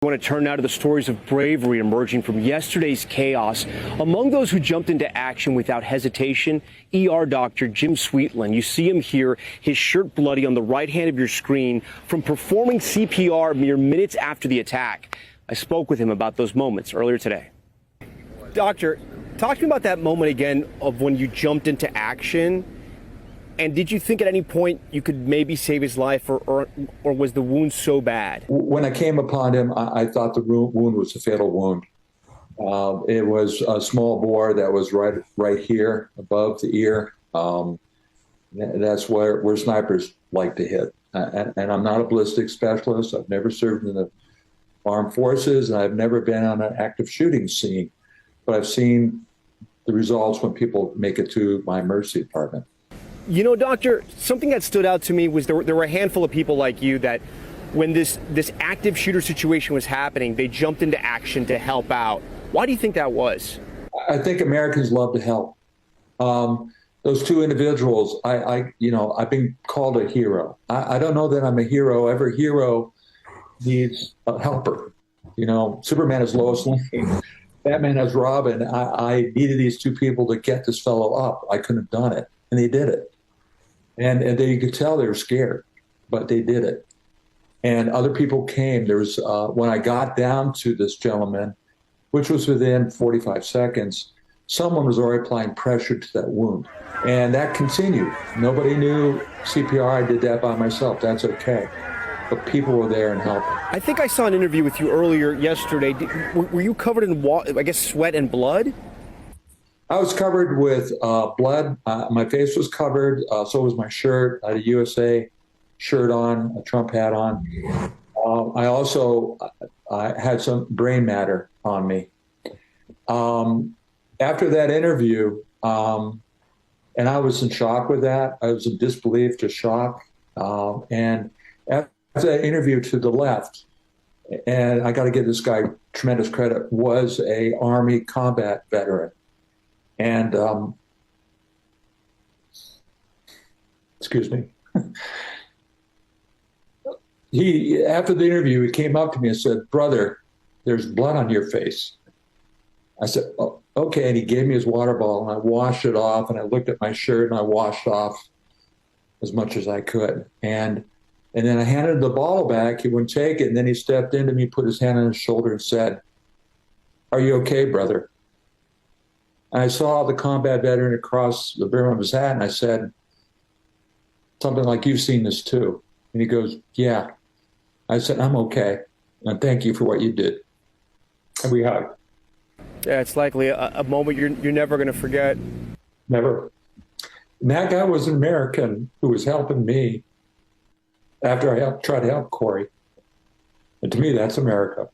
I want to turn now to the stories of bravery emerging from yesterday's chaos. Among those who jumped into action without hesitation, ER doctor Jim Sweetland. You see him here, his shirt bloody on the right hand of your screen from performing CPR mere minutes after the attack. I spoke with him about those moments earlier today. Doctor, talk to me about that moment again of when you jumped into action. And did you think at any point you could maybe save his life, or was the wound so bad? When I came upon him, I thought the wound was a fatal wound. It was a small bore that was right here above the ear. That's where snipers like to hit. And I'm not a ballistic specialist. I've never served in the armed forces, and I've never been on an active shooting scene. But I've seen the results when people make it to my emergency department. You know, Doctor, something that stood out to me was there were a handful of people like you that when this active shooter situation was happening, they jumped into action to help out. Why do you think that was? I think Americans love to help. Those two individuals, I've been called a hero. I don't know that I'm a hero. Every hero needs a helper. You know, Superman is Lois Lane. Batman has Robin. I needed these two people to get this fellow up. I couldn't have done it, and they did it. And you could tell they were scared, but they did it. And other people came. There was, when I got down to this gentleman, which was within 45 seconds, someone was already applying pressure to that wound. And that continued. Nobody knew CPR. I did that by myself. That's okay. But people were there and helping. I think I saw an interview with you earlier yesterday. Were you covered in, sweat and blood? I was covered with blood. My face was covered. So was my shirt. I had a USA shirt on, a Trump hat on. I also had some brain matter on me. After that interview, and I was in shock with that. I was in disbelief, just shock. And after that interview to the left, and I got to give this guy tremendous credit, was a Army combat veteran. And, excuse me, after the interview, he came up to me and said, "Brother, there's blood on your face." I said, "Oh, okay." And he gave me his water bottle, and I washed it off, and I looked at my shirt, and I washed off as much as I could. And then I handed the bottle back. He wouldn't take it. And then he stepped into me, put his hand on his shoulder and said, "Are you okay, brother?" I saw the combat veteran across the brim of his hat, and I said, something like, "You've seen this too." And he goes, "Yeah." I said, "I'm okay, and thank you for what you did." And we hugged. Yeah, it's likely a moment you're never going to forget. Never. And that guy was an American who was helping me after I tried to help Corey. And to me, that's America.